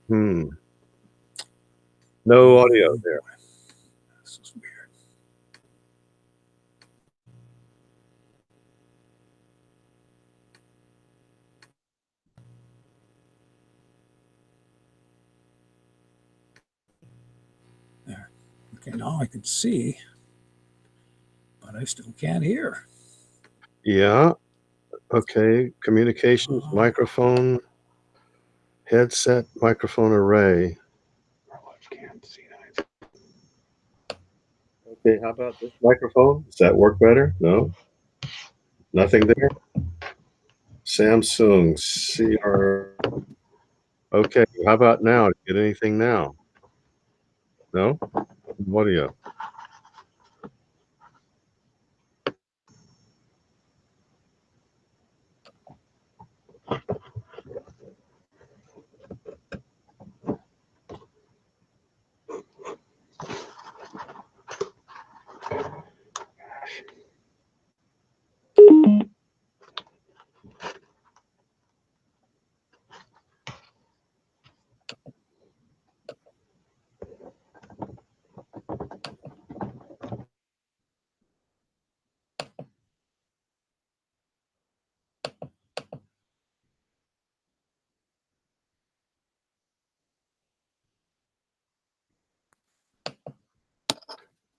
Hmm. No audio Oh, there. boy. This is weird. There. Okay, now I can see, but I still can't hear. Yeah. Okay. Communications, Oh, microphone, headset, microphone array. Oh, I can't see that. Okay. How about this microphone? Does that work better? No. Nothing there. Samsung CR. Okay. How about now? Get anything now? No. Audio.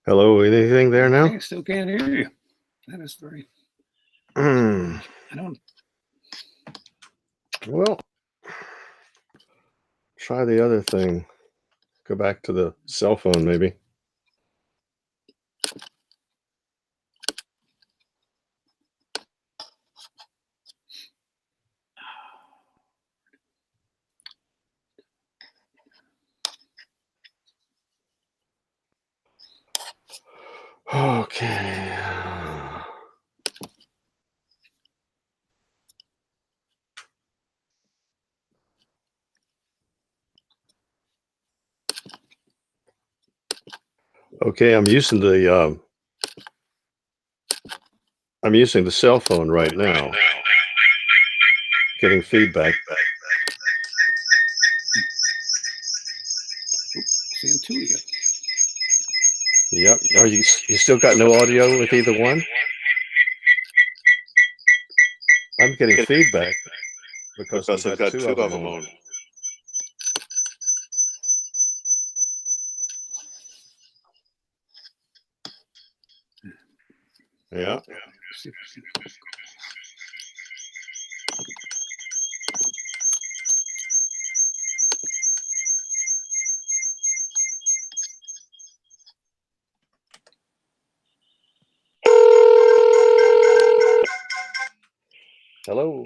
Hello. Anything there now? okay, still can't hear you. That is very Hmm. strange. I don't. Well, try the other thing. Go back to the cell phone, maybe. Okay. Okay, I'm using the cell phone right now, getting feedback. Seeing two of you. Yep. Are you still got no audio with either one? I'm getting feedback because I've got two of them on. Yeah. See if I can. Hello.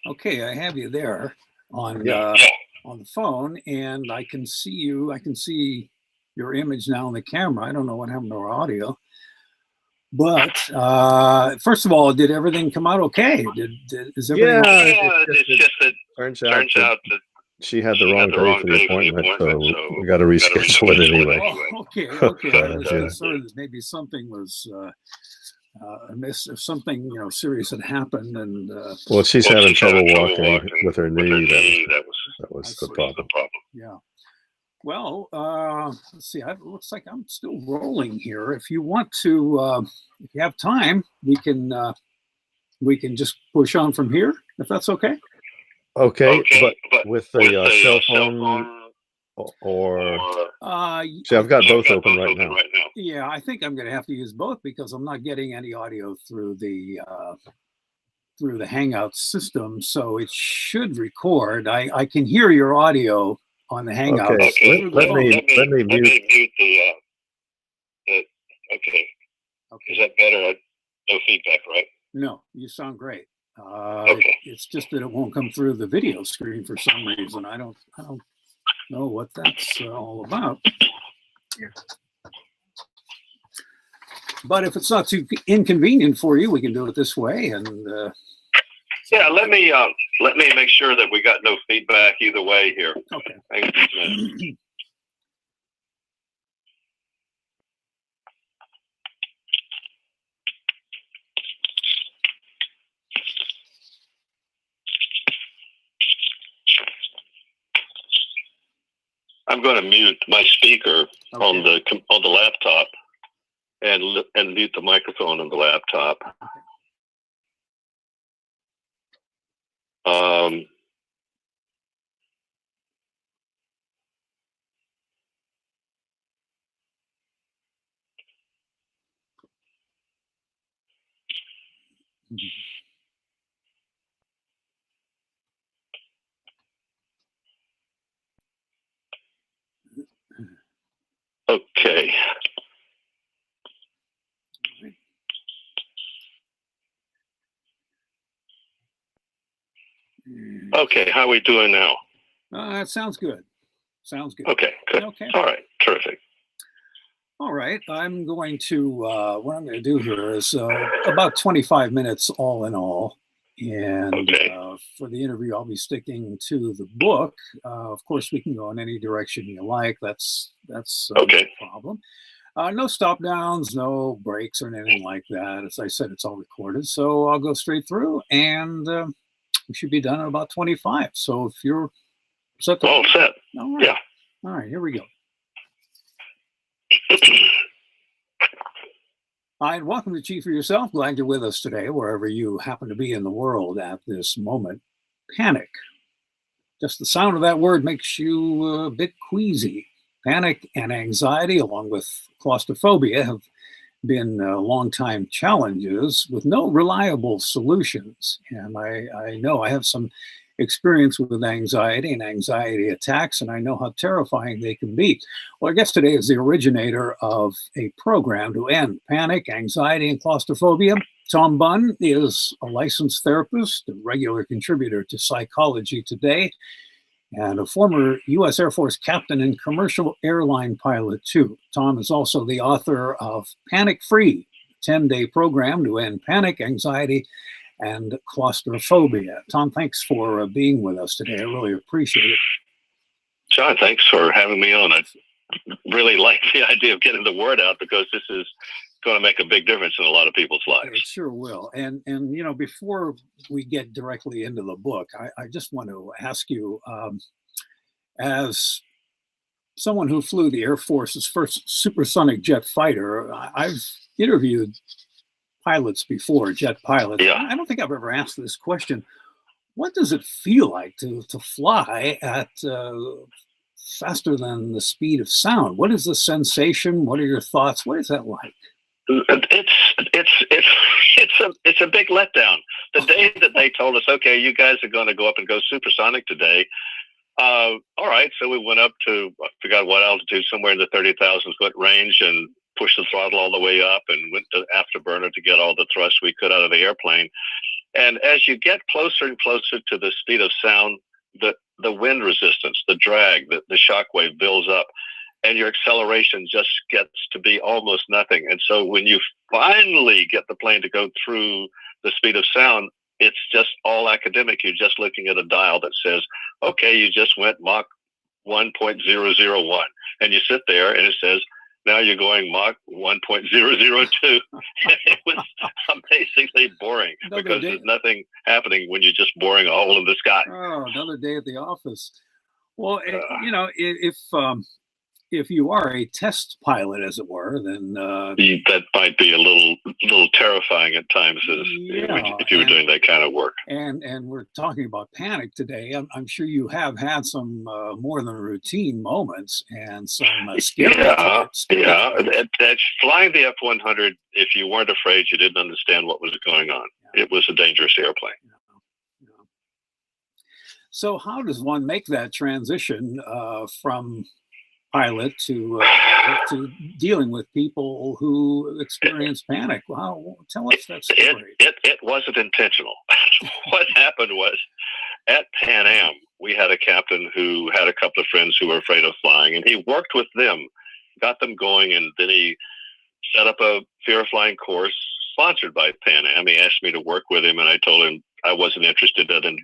Okay, I have you there on Yeah. on the phone, and I can see you. I can see your image now on the camera. I don't know what happened to our audio, but first of all, did everything come out okay? Is everything? Yeah. It turns out that she had the wrong day for the appointment, so we got to reschedule it anyway. Oh, okay. I was Yeah. concerned that maybe something was amiss, if something serious had happened, and Well, she's having trouble walking with her knee. That I was the see. problem. Yeah. Well, let's see. It looks like I'm still rolling here. If you want to, if you have time, we can just push on from here, if that's okay. Okay, but with the cell phone or see, I've got both open right now. Yeah, I think I'm going to have to use both because I'm not getting any audio through the Hangout system, so it should record. I can hear your audio on the Hangout Okay, through the phone. let me mute. Okay. Is that better? No feedback, right? No, you sound great. It's just that it won't come through the video screen for some reason. I don't know what that's all about. But if it's not too inconvenient for you, we can do it this way. And Yeah, let me make sure that we got no feedback either way here. okay. Hang on just a minute. I'm going to mute my speaker on the laptop and mute the microphone on the laptop. Okay. Okay, how are we doing now? That sounds good. Sounds good. Okay, good. Okay. All right, terrific. All right, I'm going to, what I'm going to do here is about 25 minutes all in all. And for the interview, I'll be sticking to the book. Of course, we can go in any direction you like. That's okay. No problem. No stop downs, no breaks or anything like that. As I said, it's all recorded. So I'll go straight through and we should be done in about 25. So if you're set. All set. All right. Yeah. All right, here we go. Hi, and welcome to Chief for Yourself. Glad you're with us today, wherever you happen to be in the world at this moment. Panic. Just the sound of that word makes you a bit queasy. Panic and anxiety, along with claustrophobia, have been long-time challenges with no reliable solutions. And I know I have some experience with anxiety and anxiety attacks, and I know how terrifying they can be. Well, our guest today is the originator of a program to end panic, anxiety, and claustrophobia. Tom Bunn is a licensed therapist, a regular contributor to Psychology Today, and a former U.S. Air Force captain and commercial airline pilot, too. Tom is also the author of Panic Free, a 10-day program to end panic, anxiety, and claustrophobia. Tom, thanks for being with us today. I really appreciate it. John, thanks for having me on. I really like the idea of getting the word out because this is going to make a big difference in a lot of people's lives. It sure will. And you know, before we get directly into the book, I just want to ask you, as someone who flew the Air Force's first supersonic jet fighter, I've interviewed pilots before, jet pilots. Yeah. I don't think I've ever asked this question. What does it feel like to fly at faster than the speed of sound? What is the sensation? What are your thoughts? What is that like? It's a big letdown. The day that they told us, okay, you guys are going to go up and go supersonic today. All right, so we went up to, I forgot what altitude, somewhere in the 30,000 foot range, and pushed the throttle all the way up and went to afterburner to get all the thrust we could out of the airplane. And as you get closer and closer to the speed of sound, the wind resistance, the drag, the shock wave builds up, and your acceleration just gets to be almost nothing. And so when you finally get the plane to go through the speed of sound, it's just all academic. You're just looking at a dial that says, okay, you just went Mach 1.001. And you sit there and it says, now you're going Mach 1.002. It was amazingly boring because there's nothing happening when you're just boring a hole in the sky. Oh, another day at the office. Well, you know, if you are a test pilot, as it were, then that might be a little terrifying at times, if you were doing that kind of work. And we're talking about panic today. I'm sure you have had some more than routine moments and some scary. Yeah. That's flying the F-100. If you weren't afraid, you didn't understand what was going on. Yeah. It was a dangerous airplane. Yeah. So how does one make that transition from pilot to dealing with people who experience panic? Wow, tell us that story. It wasn't intentional. What happened was, at Pan Am, we had a captain who had a couple of friends who were afraid of flying, and he worked with them, got them going, and then he set up a fear of flying course sponsored by Pan Am. He asked me to work with him, and I told him I wasn't interested in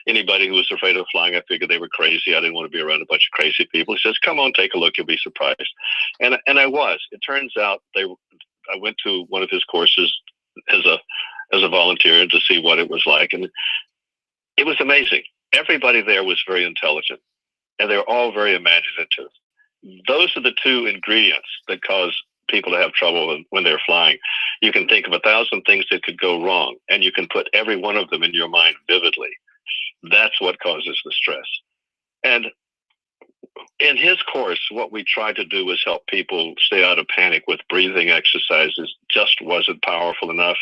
anybody who was afraid of flying. I figured they were crazy. I didn't want to be around a bunch of crazy people. He says, come on, take a look. You'll be surprised. And I was. It turns out I went to one of his courses as a volunteer to see what it was like. And it was amazing. Everybody there was very intelligent, and they were all very imaginative. those are the two ingredients that cause people to have trouble when they're flying. You can think of 1,000 things that could go wrong, and you can put every one of them in your mind vividly. That's what causes the stress. And in his course, what we tried to do was help people stay out of panic with breathing exercises. Just wasn't powerful enough.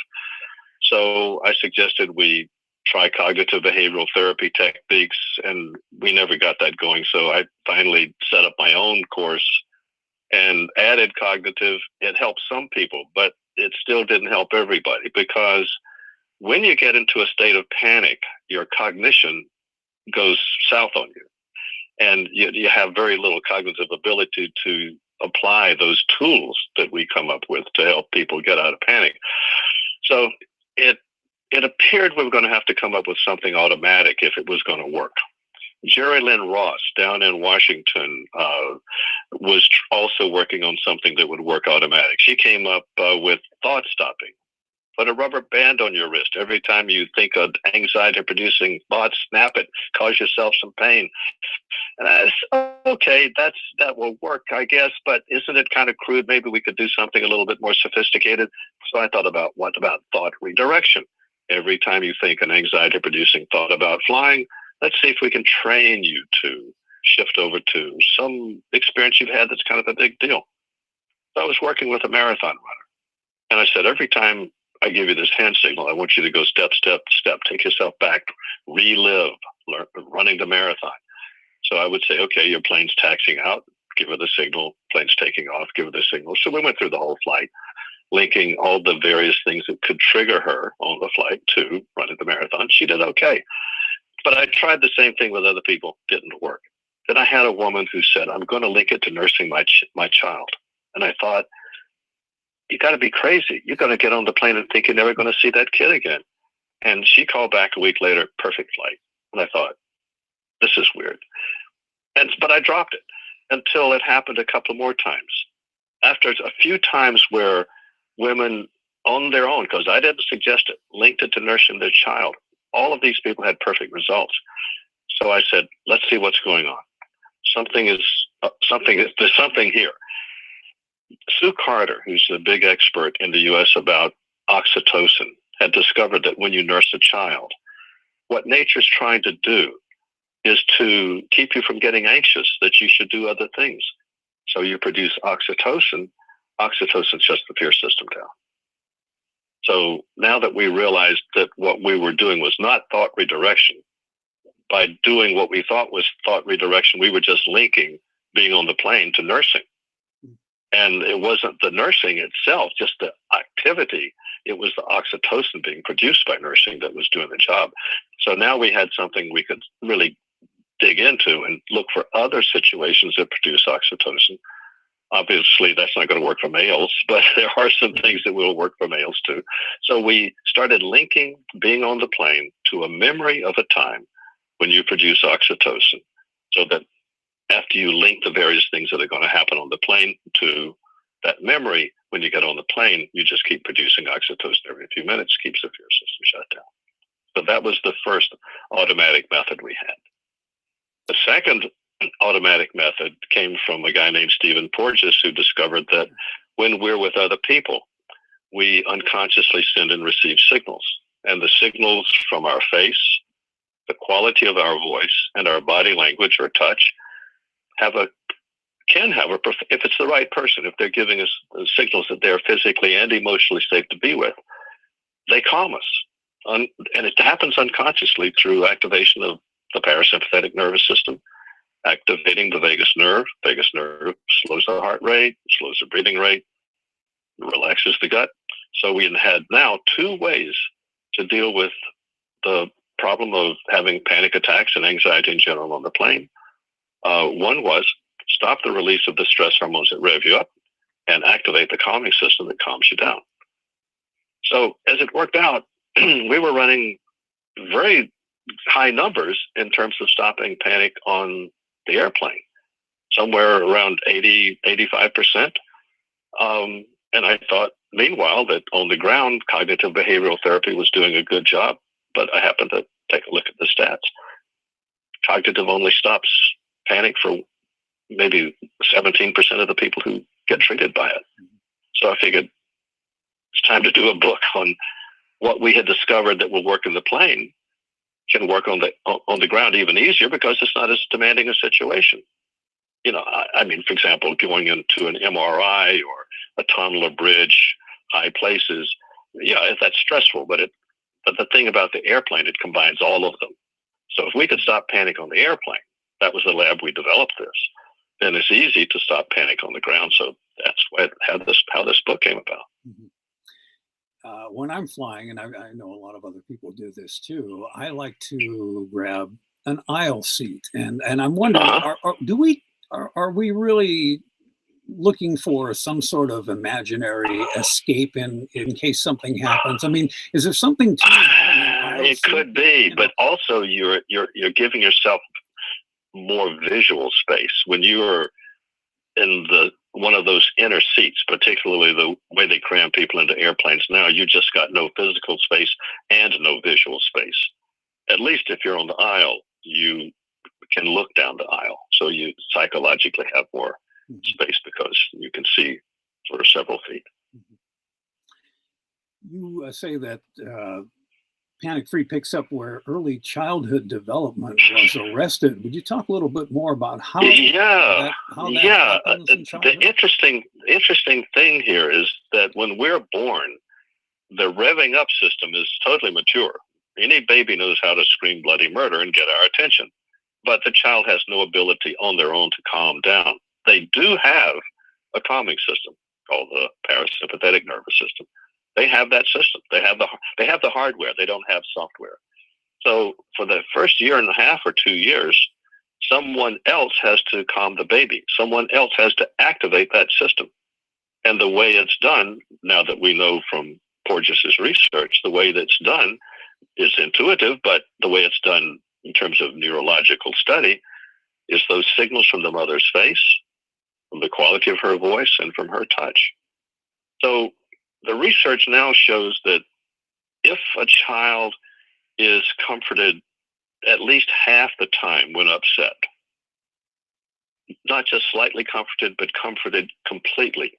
So I suggested we try cognitive behavioral therapy techniques, and we never got that going. So I finally set up my own course and added cognitive. It helped some people, but it still didn't help everybody, because when you get into a state of panic, your cognition goes south on you, and you have very little cognitive ability to apply those tools that we come up with to help people get out of panic. So it appeared we were going to have to come up with something automatic if it was going to work. Jerry Lynn Ross down in Washington was also working on something that would work automatic. She came up with thought stopping. Put a rubber band on your wrist. Every time you think of anxiety-producing thoughts, snap it, cause yourself some pain. And I said, okay, that will work, I guess, but isn't it kind of crude? Maybe we could do something a little bit more sophisticated. So I thought about, what about thought redirection? Every time you think an anxiety-producing thought about flying, let's see if we can train you to shift over to some experience you've had that's kind of a big deal. So I was working with a marathon runner, and I said, every time I give you this hand signal, I want you to go step, step, step, take yourself back, relive running the marathon. So I would say, okay, your plane's taxiing out, give her the signal, plane's taking off, give her the signal. So we went through the whole flight, linking all the various things that could trigger her on the flight to running the marathon. She did okay. But I tried the same thing with other people, didn't work. Then I had a woman who said, I'm going to link it to nursing my child. And I thought, you got to be crazy. You're going to get on the plane and think you're never going to see that kid again. And she called back a week later, perfect flight. And I thought, this is weird. But I dropped it until it happened a couple more times. After a few times where women on their own, because I didn't suggest it, linked it to nursing their child, all of these people had perfect results. So I said, let's see what's going on. There's something here. Sue Carter, who's a big expert in the U.S. about oxytocin, had discovered that when you nurse a child, what nature's trying to do is to keep you from getting anxious, that you should do other things. So you produce oxytocin. Oxytocin shuts the fear system down. So now that we realized that what we were doing was not thought redirection, by doing what we thought was thought redirection, we were just linking being on the plane to nursing. And it wasn't the nursing itself, just the activity. It was the oxytocin being produced by nursing that was doing the job. So now we had something we could really dig into and look for other situations that produce oxytocin. Obviously, that's not going to work for males, but there are some things that will work for males too. So we started linking being on the plane to a memory of a time when you produce oxytocin, so that after you link the various things that are going to happen on the plane to that memory, when you get on the plane, you just keep producing oxytocin every few minutes, keeps the fear system shut down. So that was the first automatic method we had. The second automatic method came from a guy named Stephen Porges, who discovered that when we're with other people, we unconsciously send and receive signals. And the signals from our face, the quality of our voice, and our body language or touch can have if it's the right person, if they're giving us signals that they're physically and emotionally safe to be with, they calm us. And it happens unconsciously through activation of the parasympathetic nervous system, activating the vagus nerve. Vagus nerve slows the heart rate, slows the breathing rate, relaxes the gut. So we had now two ways to deal with the problem of having panic attacks and anxiety in general on the plane. One was stop the release of the stress hormones that rev you up and activate the calming system that calms you down. So as it worked out, we were running very high numbers in terms of stopping panic on the airplane, somewhere around 85%. And I thought, meanwhile, that on the ground, cognitive behavioral therapy was doing a good job. But I happened to take a look at the stats. Cognitive only stops panic for maybe 17% of the people who get treated by it. So I figured it's time to do a book on what we had discovered that will work in the plane can work on the ground even easier because it's not as demanding a situation. I mean, for example, going into an MRI or a tunnel or bridge, high places, that's stressful. But the thing about the airplane, it combines all of them. So if we could stop panic on the airplane, that was the lab we developed this, then it's easy to stop panic on the ground. So that's how this book came about. Mm-hmm. When I'm flying, and I know a lot of other people do this too, I like to grab an aisle seat, and I'm wondering, are we really looking for some sort of imaginary escape in case something happens? I mean, is there something to having an aisle it seat? Could be, but also you're giving yourself more visual space when you're in one of those inner seats, particularly the way they cram people into airplanes now. You just got no physical space and no visual space. At least if you're on the aisle, you can look down the aisle, so you psychologically have more space because you can see for several feet. You say that Panic Free picks up where early childhood development was arrested. Would you talk a little bit more about how that happens in childhood? The interesting thing here is that when we're born, the revving up system is totally mature. Any baby knows how to scream bloody murder and get our attention, but the child has no ability on their own to calm down. They do have a calming system called the parasympathetic nervous system. They have that system. They have the hardware. They don't have software. So for the first year and a half or 2 years, someone else has to calm the baby. Someone else has to activate that system. And the way it's done, now that we know from Porges's research, the way that's done is intuitive, but the way it's done in terms of neurological study is those signals from the mother's face, from the quality of her voice, and from her touch. So the research now shows that if a child is comforted at least half the time when upset, not just slightly comforted, but comforted completely,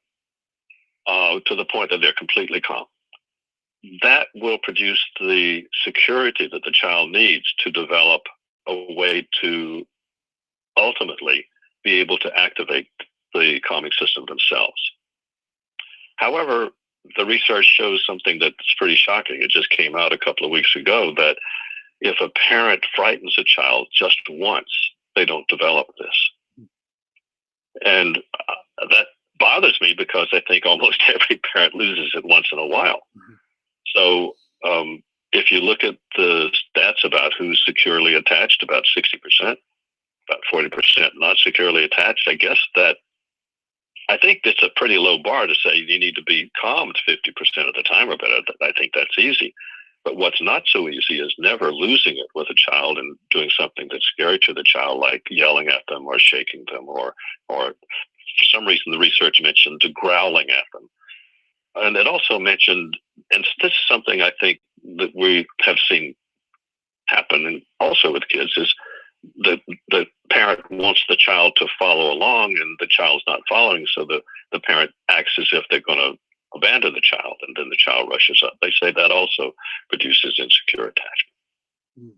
to the point that they're completely calm, that will produce the security that the child needs to develop a way to ultimately be able to activate the calming system themselves. However, the research shows something that's pretty shocking. It just came out a couple of weeks ago that if a parent frightens a child just once, they don't develop this. And that bothers me because I think almost every parent loses it once in a while. So if you look at the stats about who's securely attached, about 60%, about 40% not securely attached, I think that's a pretty low bar to say you need to be calmed 50% of the time or better. I think that's easy. But what's not so easy is never losing it with a child and doing something that's scary to the child, like yelling at them or shaking them, or for some reason the research mentioned growling at them. And it also mentioned, and this is something I think that we have seen happen and also with kids, is the parent wants the child to follow along and the child's not following, so the parent acts as if they're going to abandon the child, and then the child rushes up. They say that also produces insecure attachment.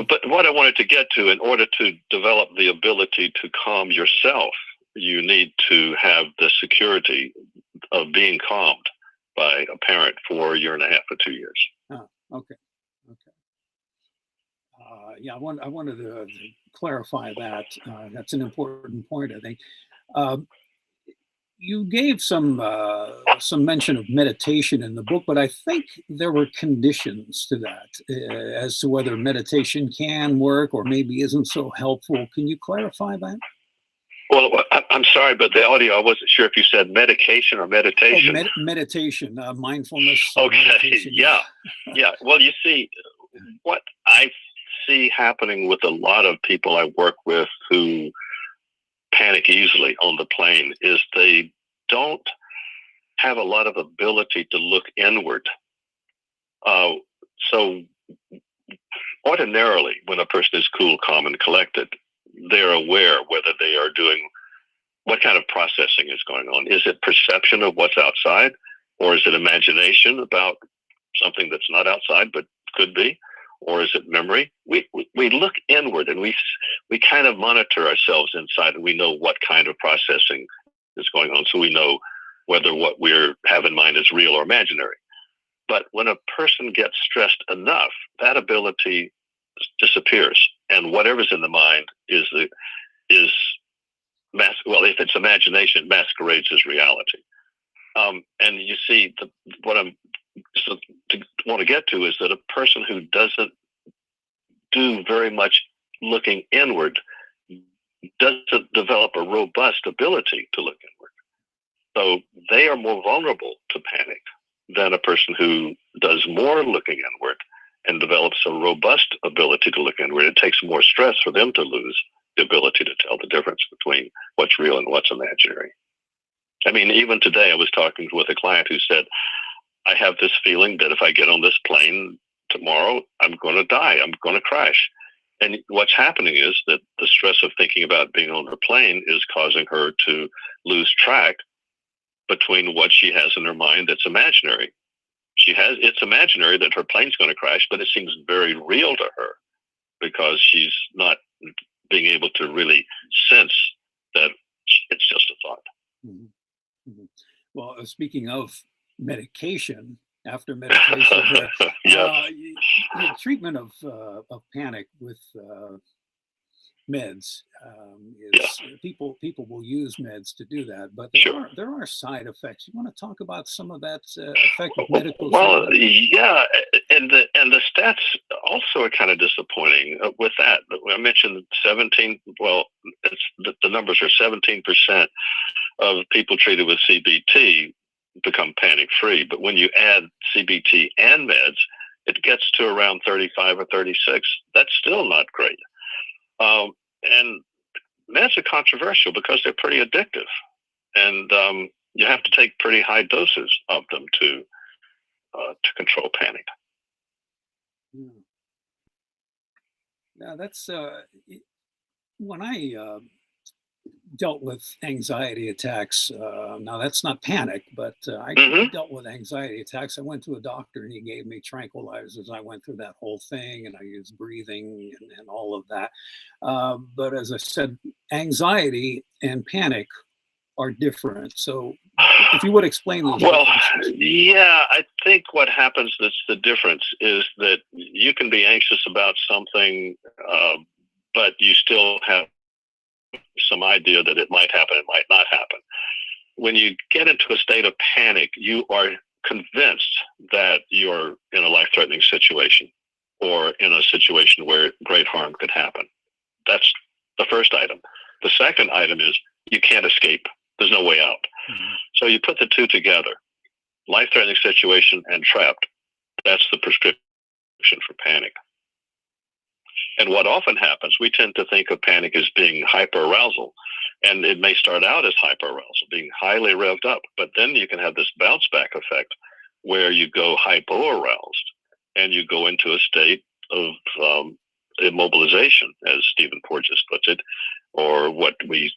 But what I wanted to get to, in order to develop the ability to calm yourself, you need to have the security of being calmed by a parent for a year and a half or 2 years. Oh, okay. I wanted to clarify that. That's an important point, I think. You gave some mention of meditation in the book, but I think there were conditions to that as to whether meditation can work or maybe isn't so helpful. Can you clarify that? Well, I'm sorry, but the audio, I wasn't sure if you said medication or meditation. Oh, meditation, mindfulness. Okay, meditation. Yeah. Well, you see, what I see happening with a lot of people I work with who panic easily on the plane is they don't have a lot of ability to look inward. So ordinarily, when a person is cool, calm, and collected, they're aware, whether they are doing, what kind of processing is going on. Is it perception of what's outside, or is it imagination about something that's not outside but could be, or is it memory? We look inward, and we kind of monitor ourselves inside, and we know what kind of processing is going on, so we know whether what we have in mind is real or imaginary. But when a person gets stressed enough, that ability disappears, and whatever's in the mind is if it's imagination, it masquerades as reality. And you see, what I'm want to get to is that a person who doesn't do very much looking inward doesn't develop a robust ability to look inward. So they are more vulnerable to panic than a person who does more looking inward and develops a robust ability to look inward. It takes more stress for them to lose the ability to tell the difference between what's real and what's imaginary. I mean, even today I was talking with a client who said, I have this feeling that if I get on this plane tomorrow, I'm going to die. I'm going to crash. And what's happening is that the stress of thinking about being on the plane is causing her to lose track between what she has in her mind that's imaginary. It's imaginary that her plane's going to crash, but it seems very real to her because she's not being able to really sense that it's just a thought. Mm-hmm. Mm-hmm. Well, speaking of medication, after medication, Yes. The treatment of panic with meds is people will use meds to do that, but there are side effects. You want to talk about some of that effect of medical treatment? Yeah, and the stats also are kind of disappointing with that. I mentioned 17. Well, the numbers are 17% of people treated with CBT become panic free, but when you add CBT and meds, it gets to around 35 or 36. That's still not great. And meds are controversial because they're pretty addictive, and you have to take pretty high doses of them to control panic. Yeah, that's when I dealt with anxiety attacks. Now that's not panic, but I dealt with anxiety attacks. I went to a doctor and he gave me tranquilizers. I went through that whole thing and I used breathing and all of that. But as I said, anxiety and panic are different. So if you would explain those differences. Yeah, I think what happens that's the difference is that you can be anxious about something, but you still have some idea that it might happen, it might not happen. When you get into a state of panic, you are convinced that you're in a life-threatening situation or in a situation where great harm could happen. That's the first item. The second item is you can't escape. There's no way out. Mm-hmm. So you put the two together, life-threatening situation and trapped. That's the prescription for panic. And what often happens, we tend to think of panic as being hyperarousal, and it may start out as hyperarousal, being highly revved up, but then you can have this bounce back effect where you go hypoaroused and you go into a state of immobilization, as Stephen Porges puts it, or what we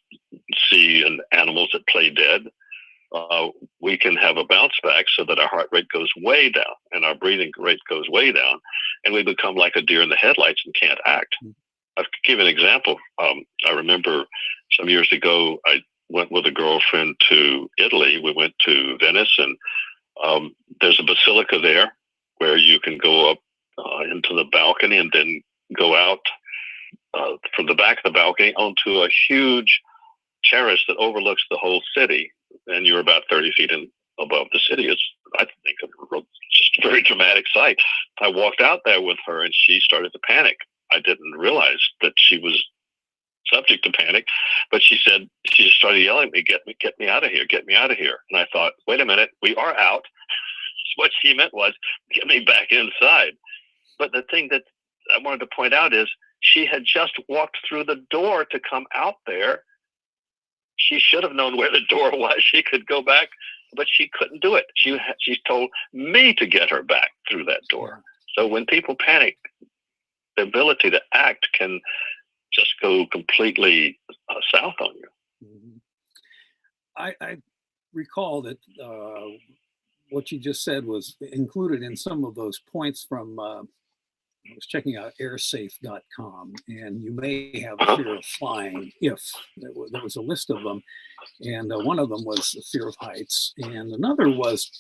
see in animals that play dead. We can have a bounce back so that our heart rate goes way down and our breathing rate goes way down, and we become like a deer in the headlights and can't act. I'll give an example. I remember some years ago, I went with a girlfriend to Italy. We went to Venice, and there's a basilica there where you can go up into the balcony and then go out from the back of the balcony onto a huge terrace that overlooks the whole city. And you're about 30 feet above the city. It's, I think, just a very dramatic sight. I walked out there with her, and she started to panic. I didn't realize that she was subject to panic, but she said, she just started yelling at me, get me out of here, get me out of here. And I thought, wait a minute, we are out. What she meant was, get me back inside. But the thing that I wanted to point out is she had just walked through the door to come out there. She should have known where the door was. She could go back, but she couldn't do it. She told me to get her back through that door. So when people panic, the ability to act can just go completely south on you. Mhm. I recall that what you just said was included in some of those points from I was checking out airsafe.com, and you may have a fear of flying if there was a list of them. And one of them was the fear of heights. And another was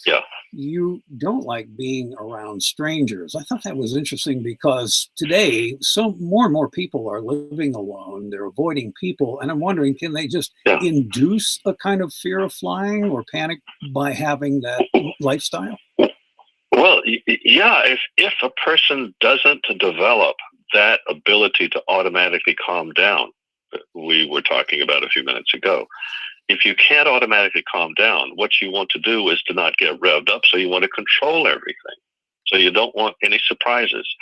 you don't like being around strangers. I thought that was interesting because today, so more and more people are living alone. They're avoiding people. And I'm wondering, can they just induce a kind of fear of flying or panic by having that lifestyle? Well, yeah, if a person doesn't develop that ability to automatically calm down, we were talking about a few minutes ago, if you can't automatically calm down, what you want to do is to not get revved up. So you want to control everything. So you don't want any surprises.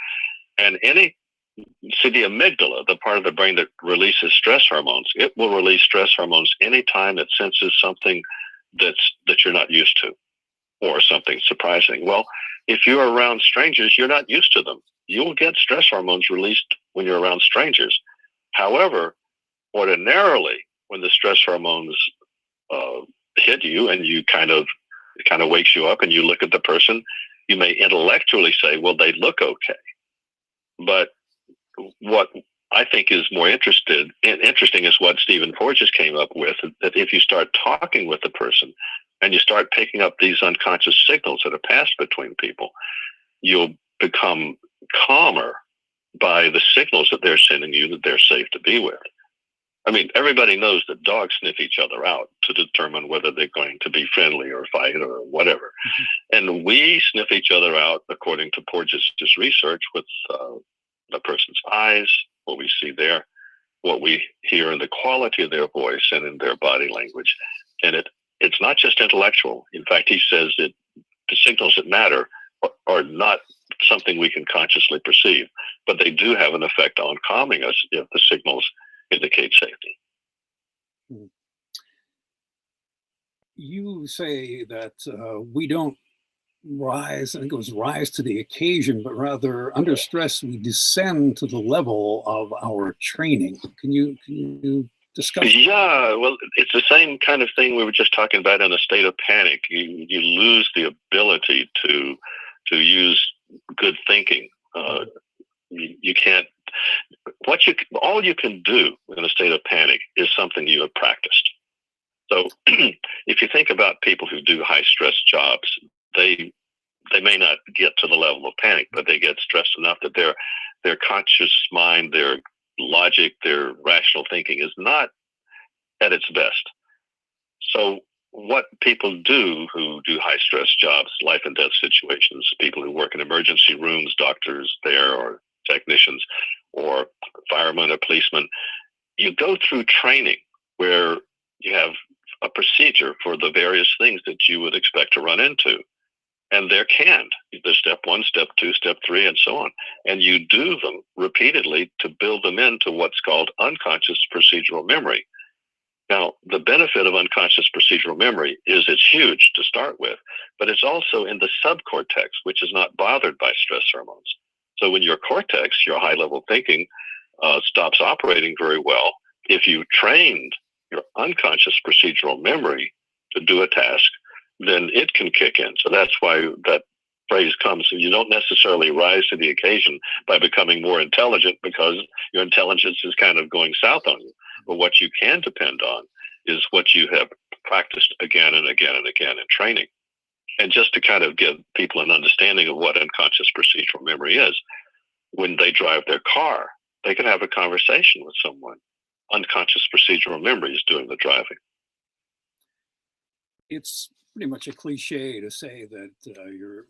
And the amygdala, the part of the brain that releases stress hormones, it will release stress hormones anytime it senses something that you're not used to, or something surprising. Well, if you're around strangers, you're not used to them. You'll get stress hormones released when you're around strangers. However, ordinarily, when the stress hormones hit you and it kind of wakes you up and you look at the person, you may intellectually say, well, they look okay. But what I think is more interesting is what Stephen Porges came up with, that if you start talking with the person and you start picking up these unconscious signals that are passed between people, you'll become calmer by the signals that they're sending you that they're safe to be with. I mean, everybody knows that dogs sniff each other out to determine whether they're going to be friendly or fight or whatever. And we sniff each other out, according to Porges' research, with the person's eyes, what we see there, what we hear in the quality of their voice and in their body language. And it's not just intellectual. In fact, he says that the signals that matter are not something we can consciously perceive, but they do have an effect on calming us if the signals indicate safety. You say that we don't rise, I think it was rise to the occasion, but rather under stress, we descend to the level of our training. Can you discuss? Yeah, well, it's the same kind of thing we were just talking about in a state of panic. You lose the ability to use good thinking. You can't. All you can do in a state of panic is something you have practiced. So, if you think about people who do high stress jobs, they may not get to the level of panic, but they get stressed enough that their conscious mind, their logic, their rational thinking is not at its best. So what people do who do high stress jobs, life and death situations, people who work in emergency rooms, doctors there, or technicians, or firemen or policemen, you go through training where you have a procedure for the various things that you would expect to run into. And they're canned. There's step 1, step 2, step 3, and so on. And you do them repeatedly to build them into what's called unconscious procedural memory. Now, the benefit of unconscious procedural memory is it's huge to start with, but it's also in the subcortex, which is not bothered by stress hormones. So when your cortex, your high-level thinking, stops operating very well, if you trained your unconscious procedural memory to do a task, then it can kick in. So that's why that phrase comes. You don't necessarily rise to the occasion by becoming more intelligent because your intelligence is kind of going south on you. But what you can depend on is what you have practiced again and again and again in training. And just to kind of give people an understanding of what unconscious procedural memory is, when they drive their car, they can have a conversation with someone. Unconscious procedural memory is doing the driving. It's pretty much a cliche to say that you're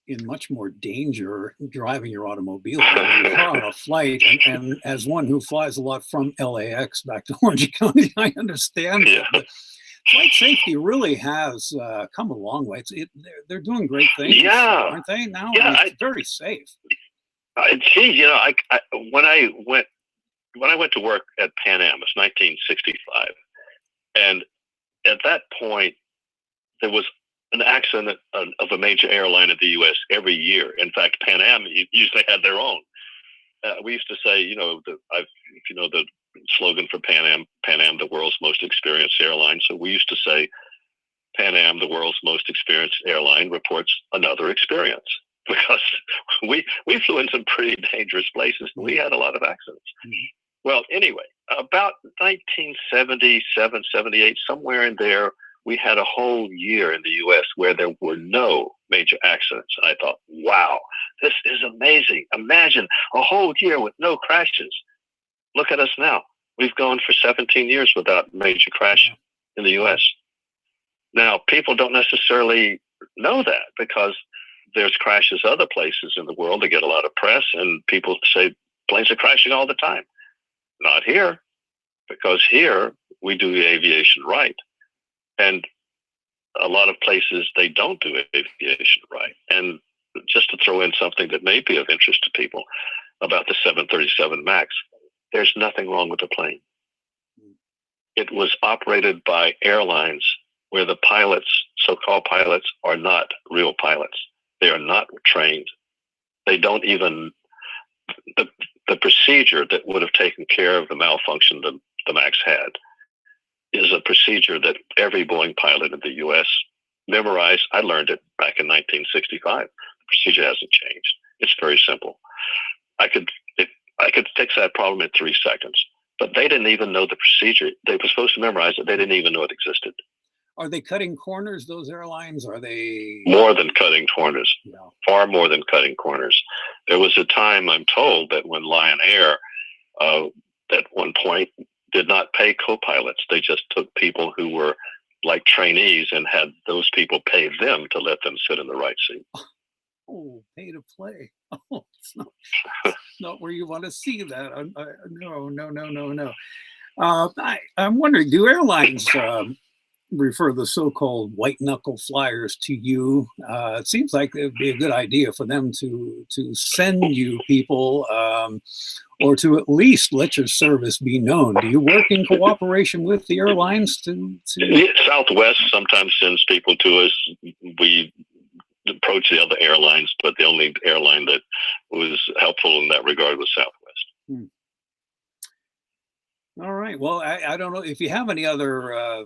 in much more danger driving your automobile than you are on a flight. And as one who flies a lot from LAX back to Orange County, I understand that. But flight safety really has come a long way. They're doing great things, aren't they? Now it's very safe. Geez, when I went to work at Pan Am, it's 1965, and at that point, there was an accident of a major airline in the U.S. every year. In fact, Pan Am usually had their own. we used to say, if you know the slogan for Pan Am, the world's most experienced airline. So we used to say, Pan Am, the world's most experienced airline, reports another experience, because we flew in some pretty dangerous places. We had a lot of accidents. Mm-hmm. Well, anyway, about 1977, 78, somewhere in there, we had a whole year in the U.S. where there were no major accidents. And I thought, wow, this is amazing. Imagine a whole year with no crashes. Look at us now. We've gone for 17 years without major crash in the U.S. Now, people don't necessarily know that, because there's crashes other places in the world that get a lot of press, and people say planes are crashing all the time. Not here, because here we do aviation right. And a lot of places, they don't do aviation right. And just to throw in something that may be of interest to people about the 737 MAX, there's nothing wrong with the plane. It was operated by airlines where the pilots, so-called pilots, are not real pilots. They are not trained. They don't even, the procedure that would have taken care of the malfunction the MAX had is a procedure that every Boeing pilot in the U.S. memorized. I learned it back in 1965. The procedure hasn't changed. It's very simple. I could fix that problem in 3 seconds, but they didn't even know the procedure. They were supposed to memorize it. They didn't even know it existed. Are they cutting corners, those airlines? Are they more than cutting corners? No. Far more than cutting corners. There was a time, I'm told, that when Lion Air, at one point, did not pay co-pilots. They just took people who were like trainees and had those people pay them to let them sit in the right seat. Oh, pay to play. Oh, it's not where you want to see that. No. I'm wondering, do airlines refer the so-called white knuckle flyers to you? It seems like it would be a good idea for them to send you people, or to at least let your service be known. Do you work in cooperation with the airlines to... Southwest sometimes sends people to us. We approach the other airlines, but the only airline that was helpful in that regard was Southwest. All right. Well, I don't know if you have any other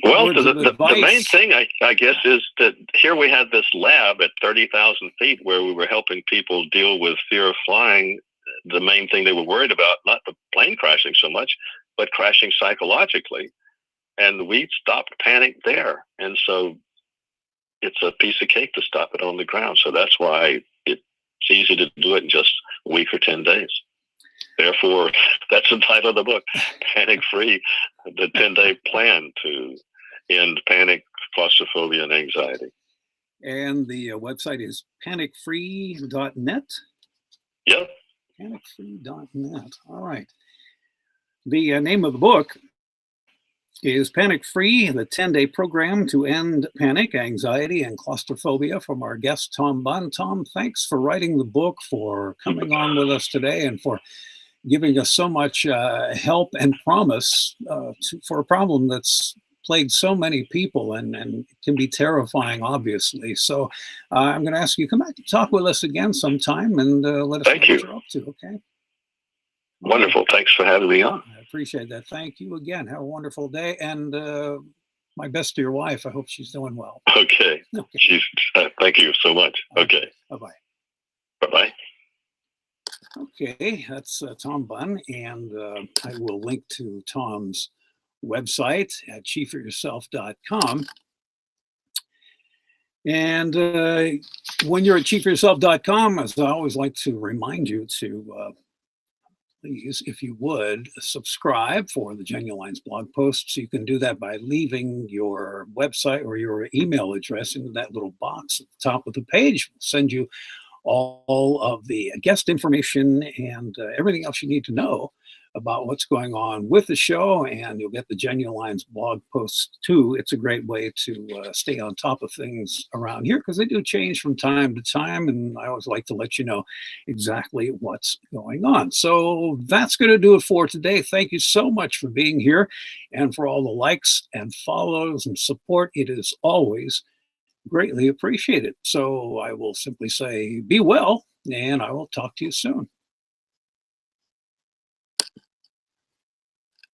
well, the main thing, I guess, is that here we had this lab at 30,000 feet where we were helping people deal with fear of flying. The main thing they were worried about, not the plane crashing so much, but crashing psychologically. And we stopped panic there. And so it's a piece of cake to stop it on the ground. So that's why it's easy to do it in just a week or 10 days. Therefore, that's the title of the book, Panic Free, the 10-day plan to end panic, claustrophobia, and anxiety. And the website is panicfree.net? Yep. Panicfree.net. All right. The name of the book is Panic Free, the 10-day program to end panic, anxiety, and claustrophobia, from our guest, Tom Bunn. Tom, thanks for writing the book, for coming on with us today, and for giving us so much help and promise for a problem that's plagued so many people and can be terrifying, obviously. So I'm going to ask you to come back and talk with us again sometime, and let us know what you're up to, okay? Wonderful. Thanks for having me on. I appreciate that. Thank you again. Have a wonderful day. And my best to your wife. I hope she's doing well. Okay. Thank you so much. Okay. Bye-bye. Bye-bye. Okay. That's Tom Bunn. And I will link to Tom's website at chiefforyourself.com. And when you're at chiefforyourself.com, as I always like to remind you to please, if you would, subscribe for the Genuine blog posts. You can do that by leaving your website or your email address into that little box at the top of the page. We'll send you all of the guest information and everything else you need to know about what's going on with the show, and you'll get the Genuine blog posts too. It's a great way to stay on top of things around here, because they do change from time to time, and I always like to let you know exactly what's going on. So that's going to do it for today. Thank you so much for being here and for all the likes and follows and support. It is always greatly appreciated. So I will simply say, be well, and I will talk to you soon.